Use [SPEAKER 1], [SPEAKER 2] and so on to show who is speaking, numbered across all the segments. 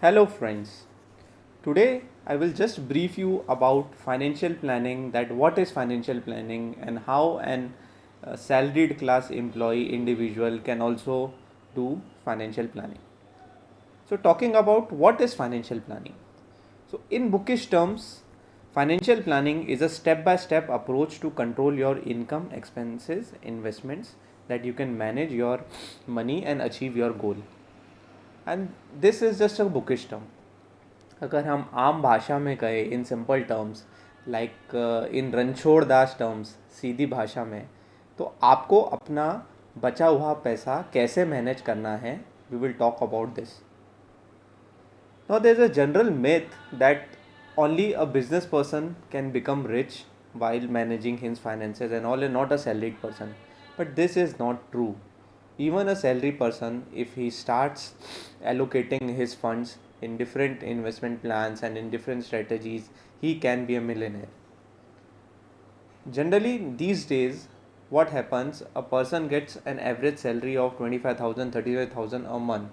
[SPEAKER 1] Hello friends. Today I will just brief you about financial planning, that what is financial planning and how an salaried class employee individual can also do financial planning. So talking about what is financial planning. So in bookish terms, financial planning is a step-by-step approach to control your income, expenses, investments that you can manage your money and achieve your goal. And this is just a bookish term. अगर हम आम भाषा में कहें in simple terms like in Ranchhod Das terms सीधी भाषा में तो आपको अपना बचा हुआ पैसा कैसे मैनेज करना है we will talk about this. Now there is a general myth that only a business person can become rich while managing his finances and all, and not a salaried person. But this is not true. Even a salary person, if he starts allocating his funds in different investment plans and in different strategies, he can be a millionaire. Generally, these days, what happens, a person gets an average salary of 25,000, 35,000 a month.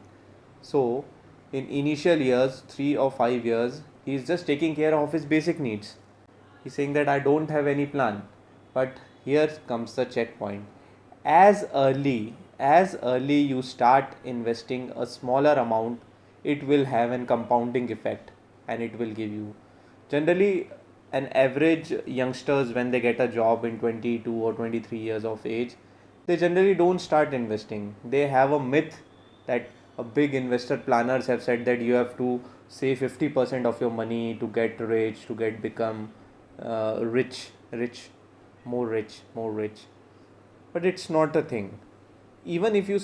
[SPEAKER 1] So, in initial years, 3 or 5 years, he is just taking care of his basic needs. He's saying that I don't have any plan. But here comes the checkpoint. As early you start investing a smaller amount, it will have an compounding effect and it will give you. Generally, an average youngsters when they get a job in 22 or 23 years of age, they generally don't start investing. They have a myth that a big investor planners have said that you have to save 50% of your money to get rich, to get become rich, more rich. But it's not a thing. Even if you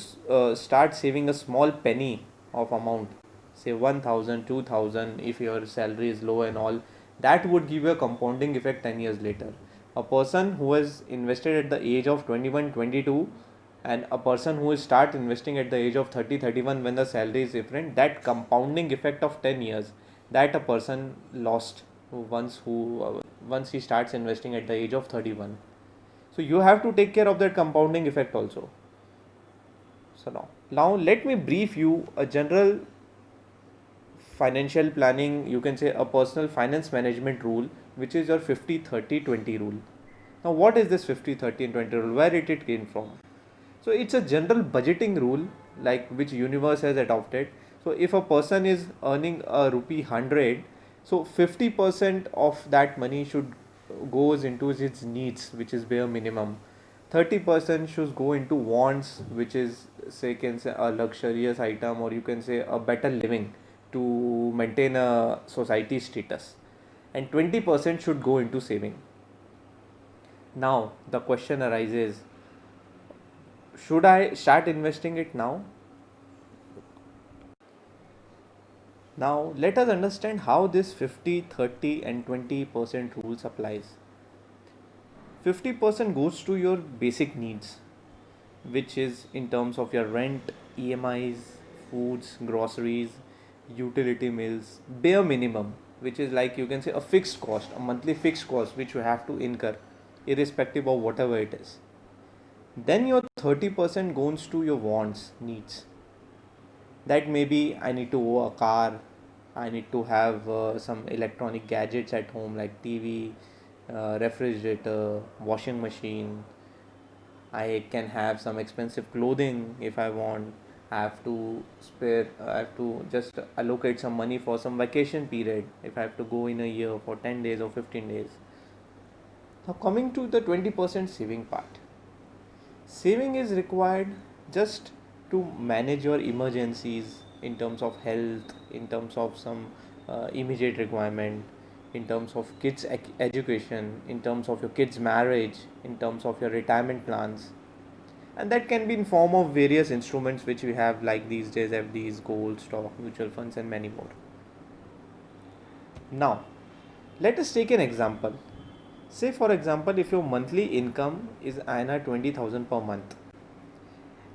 [SPEAKER 1] start saving a small penny of amount, say 1,000, 2,000, if your salary is low and all, that would give you a compounding effect 10 years later. A person who has invested at the age of 21, 22, and a person who will start investing at the age of 30, 31 when the salary is different, that compounding effect of 10 years, that a person lost once he starts investing at the age of 31. So you have to take care of that compounding effect also. So now let me brief you a general financial planning, you can say a personal finance management rule, which is your 50-30-20 rule. Now what is this 50-30-20 rule? Where it came from? So it's a general budgeting rule like which universe has adopted. So if a person is earning a rupee 100, so 50% of that money should goes into his needs, which is bare minimum. 30% should go into wants, which is say can say a luxurious item, or you can say a better living to maintain a society status, and 20% should go into saving. Now the question arises, should I start investing it now? Now let us understand how this 50, 30 and 20% rules applies. 50% goes to your basic needs, which is in terms of your rent, EMIs, foods, groceries, utility bills, bare minimum, which is like you can say a fixed cost, a monthly fixed cost which you have to incur irrespective of whatever it is. Then your 30% goes to your wants, needs. That maybe I need to own a car, I need to have some electronic gadgets at home like TV, refrigerator, washing machine. I can have some expensive clothing if I want. I have to spare, I have to just allocate some money for some vacation period if I have to go in a year for 10 days or 15 days. Now, coming to the 20% saving part. Saving is required just to manage your emergencies in terms of health, in terms of some immediate requirement, in terms of kids' education, in terms of your kids' marriage, in terms of your retirement plans. And that can be in form of various instruments which we have like these days FDs, gold, stock, mutual funds and many more. Now, let us take an example. Say for example, if your monthly income is INR 20,000 per month,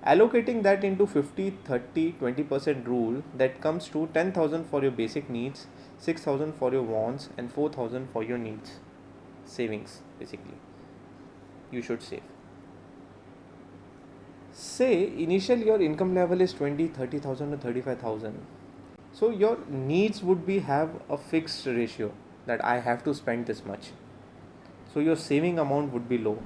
[SPEAKER 1] allocating that into 50-30-20% rule, that comes to 10,000 for your basic needs, 6,000 for your wants and 4,000 for your needs. Savings basically. You should save. Say initially your income level is 20, 30,000 or 35,000. So your needs would be have a fixed ratio that I have to spend this much. So your saving amount would be low.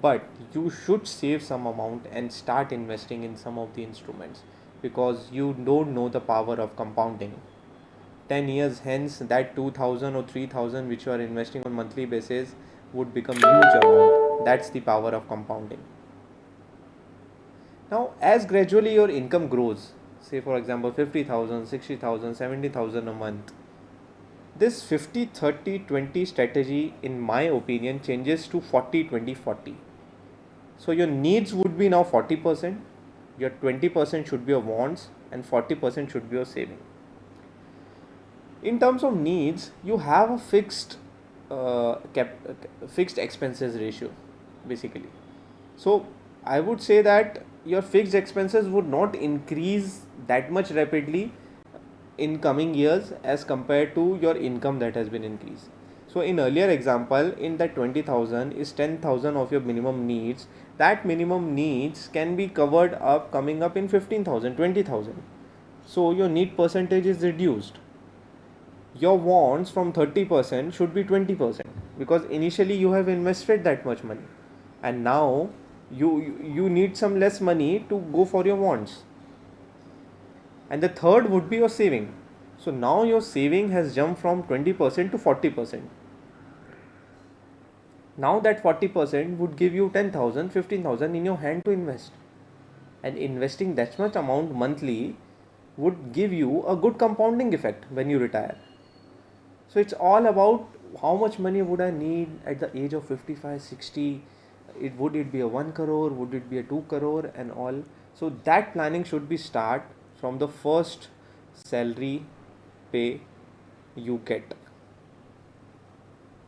[SPEAKER 1] But you should save some amount and start investing in some of the instruments because you don't know the power of compounding. 10 years hence, that 2000 or 3000 which you are investing on monthly basis would become huge amount. That's the power of compounding. Now, as gradually your income grows, say for example 50,000, 60,000, 70,000 a month, this 50 30 20 strategy, in my opinion, changes to 40 20 40. So your needs would be now 40%, your 20% should be your wants, and 40% should be your saving. In terms of needs, you have a fixed expenses ratio, basically. So I would say that your fixed expenses would not increase that much rapidly in coming years as compared to your income that has been increased. So in earlier example, in that 20,000 is 10,000 of your minimum needs. That minimum needs can be covered up coming up in 15,000, 20,000. So your need percentage is reduced. Your wants from 30% should be 20% because initially you have invested that much money, and now you need some less money to go for your wants. And the third would be your saving. So now your saving has jumped from 20% to 40%. Now that 40% would give you 10,000, 15,000 in your hand to invest. And investing that much amount monthly would give you a good compounding effect when you retire. So it's all about how much money would I need at the age of 55, 60. Would it be a 1 crore? Would it be a 2 crore and all? So that planning should be start from the first salary pay you get.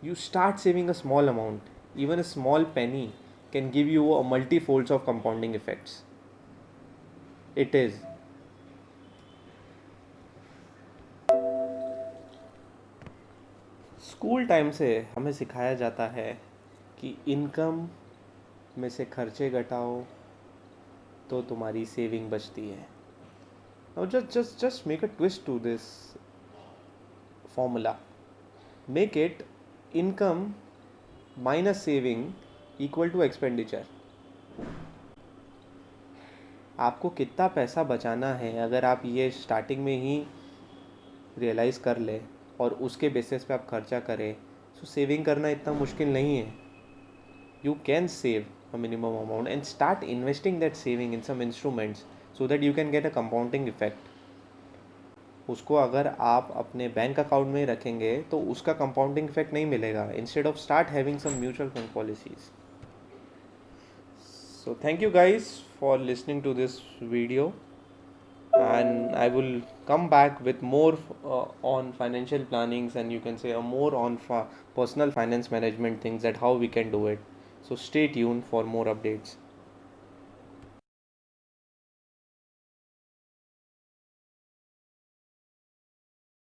[SPEAKER 1] You start saving a small amount. Even a small penny can give you a multi-folds of compounding effects. It is. School time से हमें सिखाया जाता है कि income में से खर्चे घटाओ तो तुम्हारी सेविंग बचती है. Now just make a twist to this formula. Make it income minus saving equal to expenditure. आपको कितना पैसा बचाना है अगर आप ये स्टार्टिंग में ही रियलाइज़ कर ले और उसके बेसिस पे आप खर्चा करें, सो सेविंग करना इतना मुश्किल नहीं है. You can save a minimum amount and start investing that saving in some instruments so that you can get a compounding effect. उसको अगर आप अपने बैंक अकाउंट में रखेंगे तो उसका कंपाउंडिंग इफेक्ट नहीं मिलेगा. Instead of start having some mutual fund policies. So thank you guys for listening to this video, and I will come back with more on financial plannings, and you can say more on personal finance management things, that how we can do it. So stay tuned for more updates.